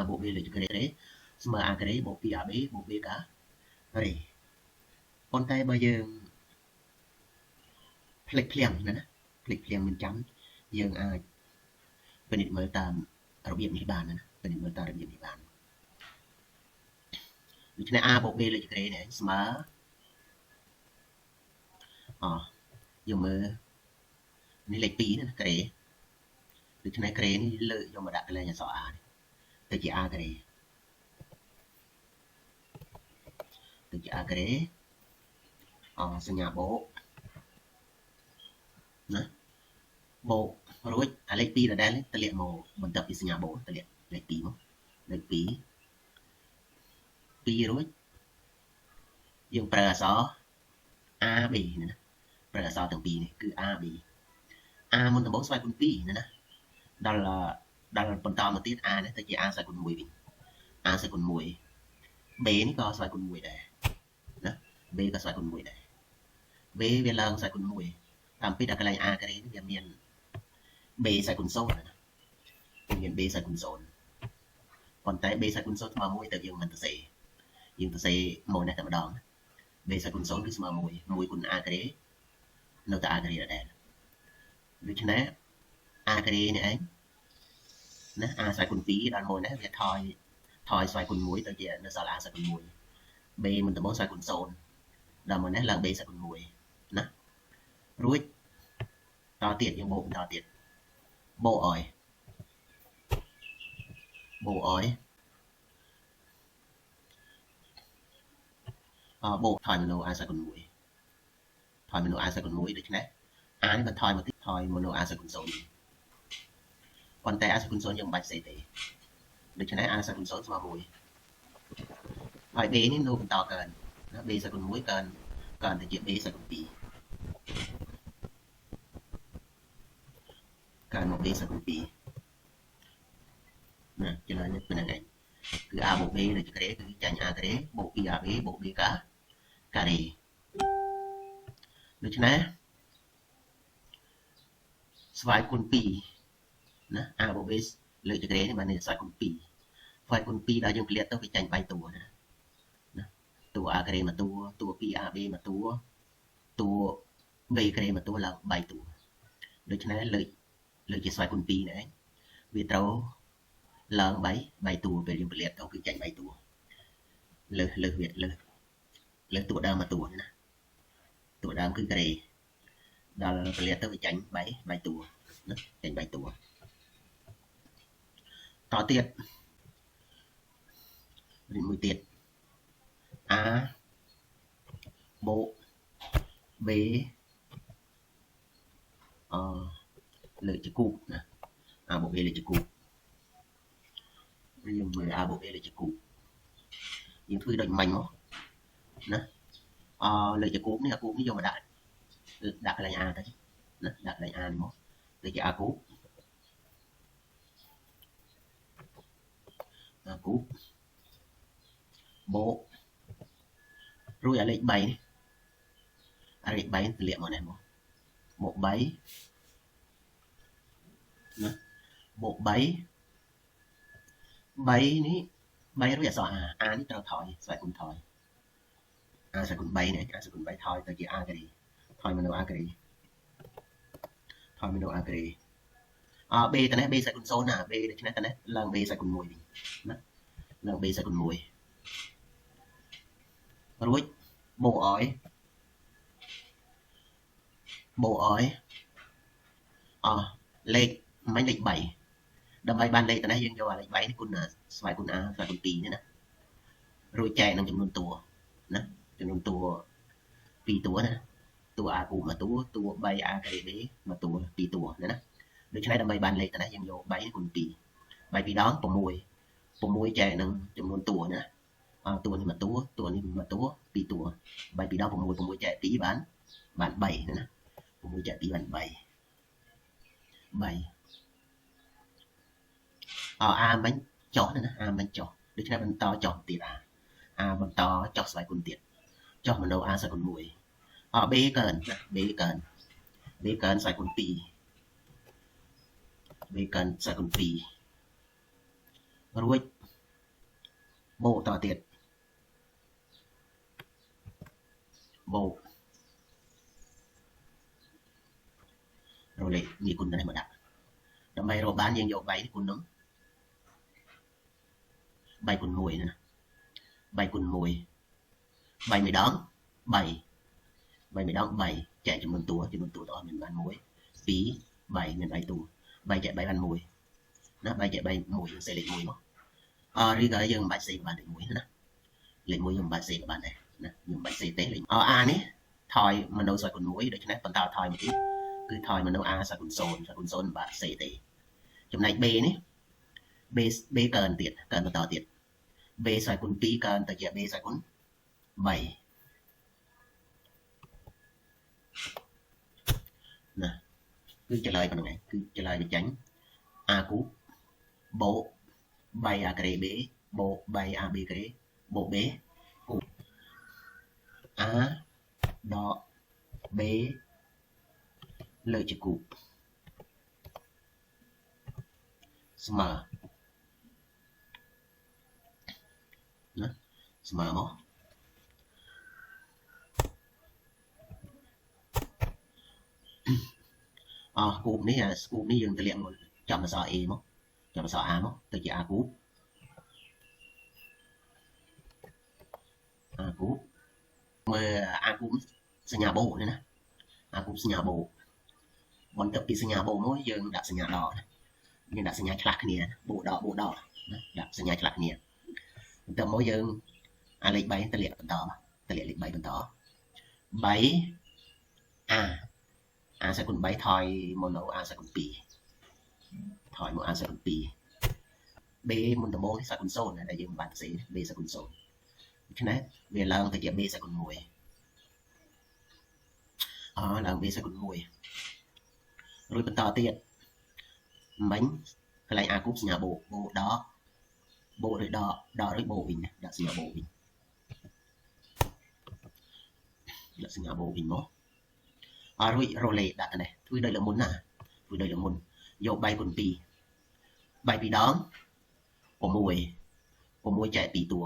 bộ b là cái đấy mà a cái đấy bộ pi a b bộ b cả rồi con tay bây giờ plek pleng nữa plek pleng mình chấm dương aเป็นเหมือนตามระเบียบนิบานนะเป็นเหมือนตามระเบียบนิบานដូច្នេះ a បូក b លើក្រេនេះស្មើយកមើលនេះលេខ2ណាក្រេដូច្នេះក្រេនេះលើកយកមកដាក់កន្លែងអក្សរ a ទៅជា a ក្រេទៅជា a ក្រេសញ្ញាបូកណាបូករួចអាលេខ2ដដែលតម្លាក់មកបន្ទាប់ពីសញ្ញាបូកតម្លាក់លេខ2មកលេខ2រួចយើងប្រើអក្សរ a b ណាប្រើអក្សរទាំងពីរនេះគឺ a b a មុនដំបូងស្វ័យគុណ2ណាដល់បន្តមកទៀត a នេះទៅជា a ស្វ័យគុណ1វិញ a ស្វ័យគុណ1 b នេះក៏ស្វ័យគុណ1ដែរណា b ក៏ស្វ័យគុណ1ដែរ b វាឡើងស្វ័យគុណ1តាមពីដល់កន្លែង a ក្រេនេះវាមានb ស្វ័យគុណ0ណាមាន b ស្វ័យគុណ0ប៉ុន្តែ b ស្វ័យគុណ0ស្មើ1ទៅយើងមិនទៅសេយើងទៅសេមកនេះតែម្ដង b ស្វ័យគុណ0គឺស្មើ1គុណ a ក្រេនៅតែ a ក្រេដដែលដូច្នេះ a ក្រេនេះឯងណា a ស្វ័យគុណ2ដល់មួយនេះវាថយស្វ័យគុណ1ទៅជានៅសល់ a ស្វ័យគុណ1 b មិនដំបូងស្វ័យគុណ0ដល់មួយនេះឡើង b ស្វ័យគុណ1ណារួចតទៀតយើងបូកបន្តទៀតបូកអយបូកថយមโน a ស្វ័យគុណ1ថយមโน a ស្វ័យគុណ1ដូច្នេះ a នេះបើថយមកទៀតថយមโน a ស្វ័យគុណ0ប៉ុន្តែ a ស្វ័យគុណ0យើងមិនបាច់សេទេដូច្នេះ a ស្វ័យគុណ0ស្មើ1ហើយ b នេះនៅបន្តកើនណា b ស្វ័យគុណ1កើនទៅជា b ស្វ័យគុណ2កើនមក b ស្វ័យគុណ2ណាចំណុចនេះប៉ុណ្្នឹងឯងគឺ a បូក b លើក្រេគឺចាញ់ a ក្រេបូក 2ab បូក b ការ៉េដូច្នេះស្វ័យគុណ2ណា a បូក b លើក្រេនេះបានស្វ័យគុណ2ស្វ័យគុណ2ដល់យើងពលិតទៅវាចាញ់3តួណាតួ a ក្រេមួយតួ 2ab មួយតួ b ក្រេមួយតួឡើង3តួដូច្នេះលើជាស្វ័យគុណ2នេះឯងវាត្រូវឡើង3តួពេលយើងពលិតទៅគឺចាញ់3តួលើតួដើមមួយតួណាតួដើមគឺក្រេដល់ពលិតទៅវាចាញ់3តួណាចាញ់3តួតទៀតមួយទៀត a បូក b លើជាគូបណា a បូក b លើជាគូបយើងមើល a បូក b លើជាគូបយើងធ្វើដូចមាញ់មកណាលើជាគូបនេះអាគូបនេះយកមកដាក់កន្លែង a ទៅណាដាក់កន្លែង a នេះមកទៅជា a គូបបូករួចអាលេខ3នេះអាលេខ3ទម្លាក់មកនេះមកបូក3ណាបូក3នេះ3រួចអក្សរ a នេះត្រូវថយស្វ័យគុណថយ a ស្វ័យគុណ3នេះ a ស្វ័យគុណ3ថយទៅជា a ក្រេថយមកនៅ a ក្រេថយមកនៅ a ក្រេb តនេះ b ស្វ័យគុណ0ណា b ដូច្នេះតនេះឡើង b ស្វ័យគុណ1វិញណាឡើង b ស្វ័យគុណ1រួចបូកអយលេខមិញលេខ3ដើម្បីបានលេខតនេះយើងយកអាលេខ3នេះគុណស្វ័យគុណ a ស្វ័យគុណ2នេះណារួចចែកនឹងចំនួនតួណាចំនួនតួ2តួណាតួ a គូបមួយតួ 3a ក្រេ b មួយតួ2តួណាដូច្នេះដើម្បីបានលេខតនេះយើងយក3នេះគុណ2 3 2ដង6ចែកនឹងចំនួនតួណាតួនេះមួយតួនេះមួយតួ2តួ3 2ដង6ចែក2បាន3ណា6ចែក2បាន3 a មិញចុះណា a មិញចុះដូច្នេះបន្តចុះទៀត a បន្តចុះស្វ័យគុណទៀតចុះមโน a ស្វ័យគុណ1 b កើនណា b កើនស្វ័យគុណ2 b កើនស្វ័យគុណ2រួច បូកតទៀតបូករលេខវាគុណនេះមកដាក់ដើម្បីរកបានយើងយក3គុណនឹង3គុណ1ណា3គុណ1 3ម្ដង3 3ម្ដង3ចែកចំនួនតួទាំងអស់មានបាន1 2 3មាន3តួ3ចែក3បាន1ណា3ចែក3 1យើងសេលេខ1មកឬក៏យើងមិនបាច់សេបានលេខ1ណាលេខ1យើងមិនបាច់សេក៏បានដែរណាយើងមិនបាច់សេទេលេខអានេះថយមនុស្សឲ្យគុណ1ដូច្នេះបន្តថយមកទៀតគឺថយមនុស្ស a សាគុណ0សាគុណ0មិនបាច់សេទេចំណែក b នេះ b កើនទៀតកើនបន្តទៀត b សាគុណ2កើនទៅជា b សាគុណ3ណាគឺចម្លើយប៉ុណ្្នឹងឯងគឺចម្លើយវាចាញ់ a គូបូក 3a ក្រេ b បូក 3ab ក្រេបូក b គូ a ដក b លើកជាគូស្មើណាស្មើមកគូបនេះគូបនេះយើងតម្លាក់មកចំអក្សរ a មកចំអក្សរ a មកទៅជា a គូបមើល a គូបសញ្ញាបូកនេះណា a គូបសញ្ញាបូកបន្ទាប់ពីសញ្ញាបូកនោះយើងដាក់សញ្ញាដកយើងដាក់សញ្ញាឆ្លាស់គ្នាបូកដកណាដាក់សញ្ញាឆ្លាស់គ្នាបន្ទាប់មកយើងលេខ3តម្លាក់បន្តតម្លាក់លេខ3បន្ត3a សាគុណ3ថយមកនៅ a សាគុណ2ថយមក a សាគុណ2 b មុនដំបូងនេះសាគុណ0ដែលយើងបានផ្សេង b សាគុណ0ដូច្នេះវាឡើងទៅជា b សាគុណ1ឡើង b សាគុណ1រួចបន្តទៀតមិញកន្លែង a គូបសញ្ញាបូកដកបូកឬដកឬបូកវិញដាក់សញ្ញាបូកវិញដាក់សញ្ញាបូកវិញមករួចរលេខដាក់ទៅនេះធ្វើដូចលើមុនណាធ្វើដូចលើមុនយក3គុណ2 3 2ដង6ចែក2តួ1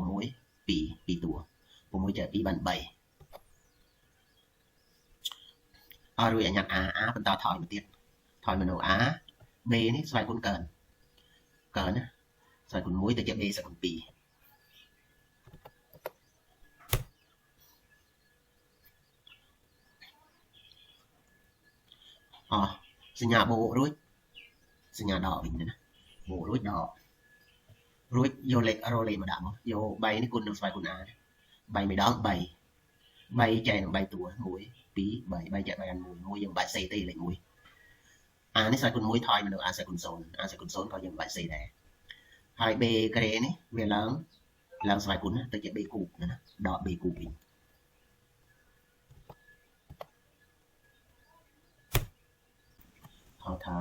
2តួ6ចែក2បាន3រួចអាញាត់ a បន្តថយមកទៀតថយមកនៅ a b នេះស្វ័យគុណកើនណាស្វ័យគុណ1ទៅជា b ស្វ័យគុណ2សញ្ញាបូករួចសញ្ញាដកវិញណាបូករួចដករួចយកលេខរលេខមកដាក់មកយក3នេះគុណនឹងស្វ័យគុណ a 3ម្ដង3ចែកនឹង3តួ1 2 3ចែក3បាន1យើងមិនបាច់សេទេលេខ1នេះស្វ័យគុណ1ថយមកនៅ a ស្វ័យគុណ0 a ស្វ័យគុណ0ក៏យើងមិនបាច់សេដែរហើយ b ក្រេនេះវាឡើងស្វ័យគុណទៅជា b គូបណាដក b គូបវិញហៅថា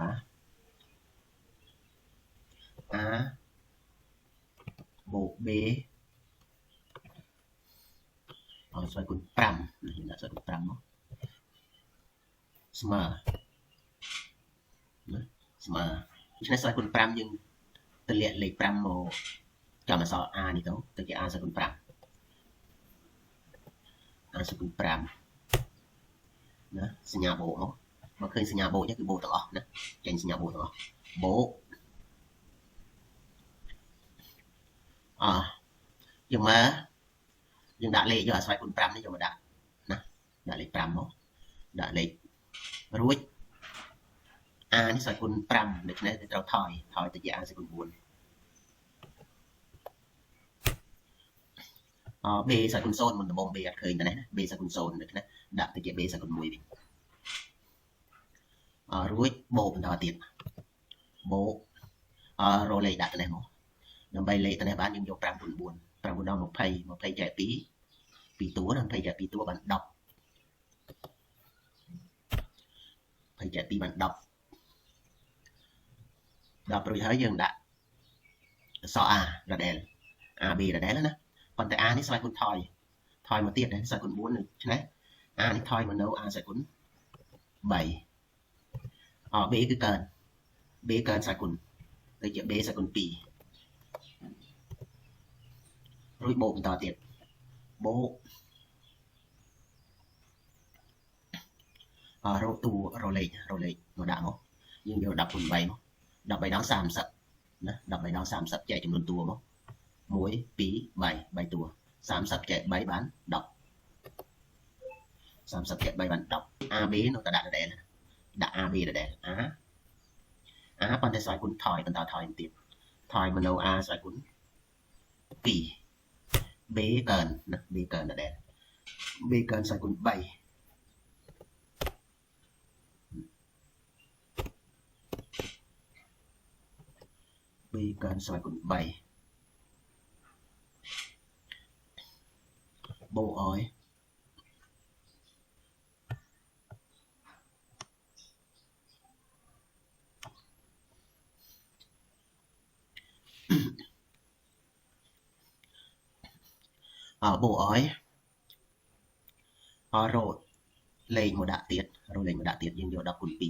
a បូក b ស្វ័យគុណ5យើងដាក់ស្វ័យគុណ5មកស្មើណាស្មើដូច្នេះស្វ័យគុណ5យើងតម្លាក់លេខ5មកចំអក្សរ a នេះទៅជា a ស្វ័យគុណ5 a ស្វ័យគុណ5ណាសញ្ញាបូកមកឃើញសញ្ញាបូកនេះគឺបូកទាំងអស់ណាចេញសញ្ញាបូកទាំងអស់បូកយើងមកយើងដាក់លេខយកអាស្រ័យគុណ5នេះយកមកដាក់ណាដាក់លេខ5មកដាក់លេខរួច a នេះស្រ័យគុណ5ដូច្នេះត្រូវថយទៅជា a ស្រ័យគុណ4b ស្រ័យគុណ0មុនដំបូង b អត់ឃើញតែនេះណា b ស្រ័យគុណ0ដូច្នេះដាក់ទៅជា b ស្រ័យគុណ1វិញរួចបូកបន្តទៀតបូករលេខដាក់ទៅនេះមកដើម្បីលេខទៅនេះបានយើងយក5គុណ4 5គុណ10 20ចែក2តួណា20ចែក2តួបាន10 20ចែក2បាន10រួចហើយយើងដាក់អក្សរ a រ៉ាដែល ab រ៉ាដែលណាប៉ុន្តែ a នេះស្វ័យគុណថយមកទៀតស្វ័យគុណ4ដូច្នេះ a នេះថយមកនៅ a ស្វ័យគុណ3b គឺកើន b កើនស្វ័យគុណទៅជា b ស្វ័យគុណ2 រួចបូកបន្តទៀតបូករកតួរលេខមកដាក់មកយើងយក10 គុណ 3មក13 ដង 30ណា13 ដង 30ចែកចំនួនតួមក1 2 3 3តួ30ចែក3បាន10 30ចែក3បាន10 AB នៅតែដាក់ដដែលដាក់ AB ដដែល A ប៉ុន្តែស្វ័យគុណថយបន្តថយទៀតថយមកនៅ A ស្វ័យគុណ2 B កើនណា B កើនដដែល B កើនស្វ័យគុណ3B កើនស្វ័យគុណ3បូកឲ្យបូកឲ្យរកលេខមកដាក់ទៀតយើងយក10 គុណ 2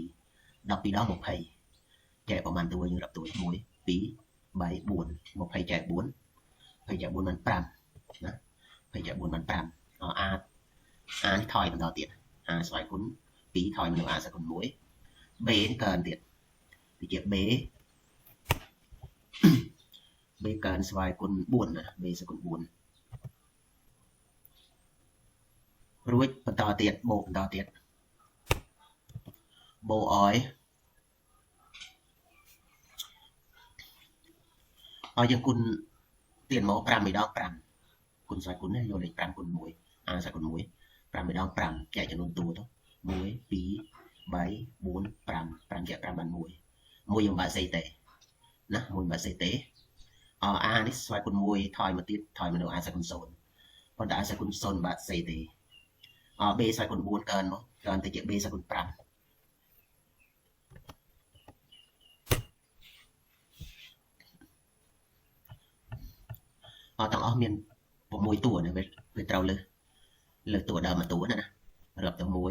12 ដង 20ចែកប្រមាណតួយើងរាប់តួ1 2 3 4 20ចែក4 20ចែក4បាន5ណា20ចែក4បាន5A នេះថយបន្តទៀត A ស្វ័យគុណ2ថយមកនឹង A ស្វ័យគុណ1 B នេះកើនទៀតវាជា B កើនស្វ័យគុណ4ណា B ស្វ័យគុណ4រួចបន្តទៀតបូកបន្តទៀតបូកឲ្យយើងគុណទៀតមក5 1 ដង 5គុណស្វ័យគុណនេះយកលេខ5 គុណ 1 A ស្វ័យគុណ1 5 1 ដង 5ចែកចំនួនតួទៅ1 2 3 4 5 5ចែក5បាន1យើងបាក់សេទេណា1បាក់សេទេA នេះស្វ័យគុណ1ថយមកទៀតថយមកនៅ A ស្វ័យគុណ0ប៉ុន្តែ A ស្វ័យគុណ0បាក់សេទេB ស្វ័យគុណ4កើនមកកើនទៅជា B ស្វ័យគុណ5ទាំងអស់មាន6តួណាវាត្រូវលើតួដើមមួយតួណារាប់ទៅ1 2 3 4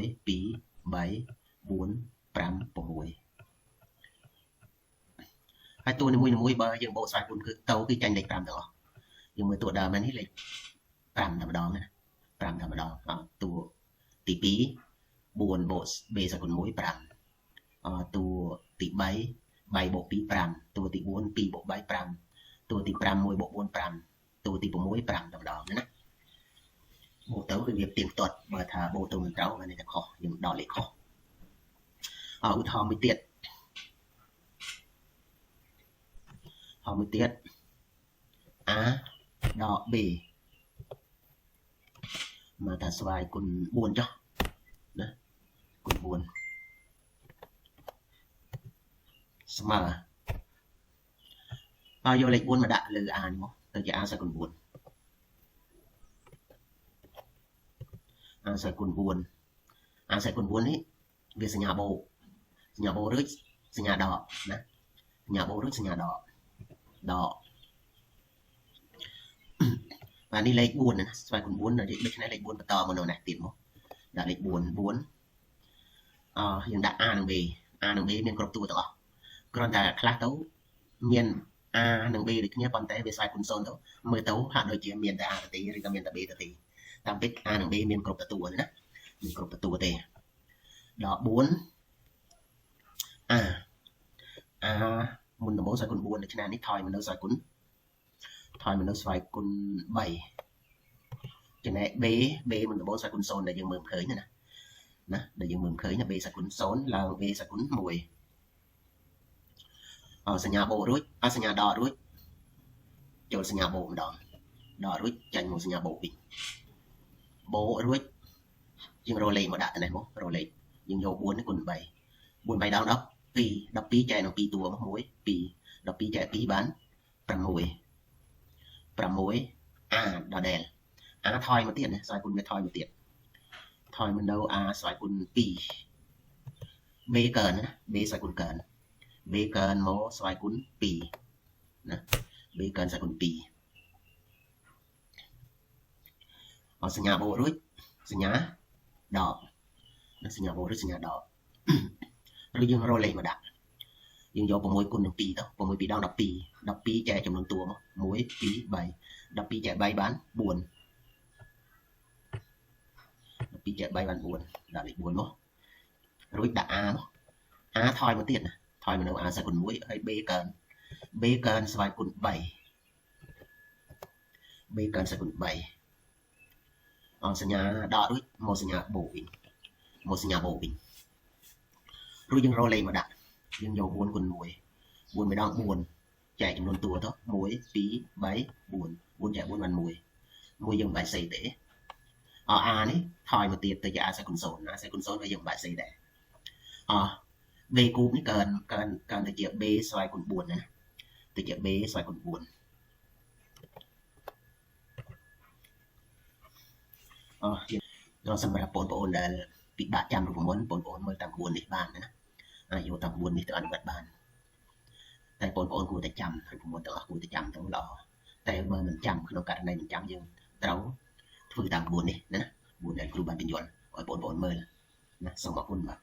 5 6ហើយតួនីមួយបើយើងបូកស្វ័យគុណគឺទៅគឺចាញ់លេខ5ទាំងអស់យើងមើលតួដើមនេះលេខ5តែម្ដងណា5តែម្ដងតួទី2 4 បូក B ស្វ័យគុណ1 5តួទី3 3 បូក 2 5តួទី4 2 បូក 3 5តួទី5 1 បូក 4 5តួទី6 5តែម្ដងណាបូកទៅគឺវាទៀងទាត់បើថាបូកទៅមិនត្រូវអានេះតែខុសយើងដកលេខខុសឧទាហរណ៍មួយទៀតA ដក B មកថាស្វ័យគុណ4ចុះណាគុណ4ស្មើយកលេខ4មកដាក់លើ A នេះមកទៅជា A ស្វ័យគុណ4 A ស្វ័យគុណ4 A ស្វ័យគុណ4នេះវាសញ្ញាបូកឬសញ្ញាដកណាសញ្ញាបូកឬសញ្ញាដកបាទនេះលេខ4ណាស្វ័យគុណ4ដូច្នេះលេខ4បន្តមកនៅនេះទៀតមកដាក់លេខ4យើងដាក់ A និង B មានគ្រប់តួទាំងអស់គ្រាន់តែខ្លះទៅមាន A និង B ដូចគ្នាប៉ុន្តែវាស្វ័យគុណ0ទៅមើលទៅហាក់ដូចជាមានតែ A ទៅទីឬក៏មានតែ B ទៅទីតាមពិត A និង B មានគ្រប់តួណាមានគ្រប់តួទេដល់4 A មុនដំបូងស្វ័យគុណ4នៅឆ្នាំនេះថយមកនៅស្វ័យគុណ3ចំណែក B មុនដំបូងស្វ័យគុណ0ដែលយើងមើលឃើញណាដែលយើងមើលឃើញណា B ស្វ័យគុណ0ឡើង B ស្វ័យគុណ1សញ្ញាបូករួចសញ្ញាដករួចចូលសញ្ញាបូកម្ដងដករួចចាញ់មកសញ្ញាបូកវិញបូករួចយើងរកលេខមកដាក់ទៅនេះមករកលេខយើងយក4នេះគុណ3 4 3ដង 12 ចែកនឹង2តួមក1 2 12ចែក2បាន6 A ដដែល A ថយមកទៀតណាស្វ័យគុណវាថយមកទៀតថយមកនៅ A ស្វ័យគុណ2 B កើនណា B ស្វ័យគុណកើន B កើនមកស្វ័យគុណ2ណា B កើនស្វ័យគុណ2សញ្ញាបូករួចសញ្ញាដកសញ្ញាបូកឬសញ្ញាដកឬយើងរកលេខមកដាក់យើងយក6គុណនឹង2ទៅ6 2ដង 12 12ចែកចំនួនតួមក1 2 3 12 ចែក 3 បាន 4 12 ចែក 3 បាន 4 ដាក់លេខ 4 មករួចដាក់ a មក a ថយមកទៀតណាថយមកនៅ a សាគុណ 1 ហើយ b កើនស្វ័យគុណ 3 b កើនស្វ័យគុណ 3 សញ្ញាដករួចមកសញ្ញាបូកវិញរួចយើងរកលេខមកដាក់យើងយក 4 គុណ 1 4 ម្ដង 4 ចែកចំនួនតួទៅ 1 2 3 4 4 ចែក 4 បាន 1 1យើងមិនបាច់សេទេ a នេះថយមកទៀតទៅជា a សាគុណ 0 a សាគុណ 0 ហើយយើងមិនបាច់សេដែរ b គូបនេះកើនទៅជា b ស្វ័យគុណ 4 ណាទៅជា b ស្វ័យគុណ 4 សម្រាប់បងប្អូនដែលពិបាកចាំរូបមន្តបងប្អូនមើលតាមក្បួននេះបានណាអាចយកតាមក្បួននេះទៅអនុវត្តបានតែបងប្អូនគួរតែចាំរូបមន្តទាំងអស់គួរតែចាំទៅល្អតែបើមិនចាំក្នុងករណីមិនចាំយើងត្រូវធ្វើតាមក្បួននេះណាក្បួនដែលគ្រូបានបញ្យល់ឲ្យបងប្អូនមើលណាសូមអរគុណបាទ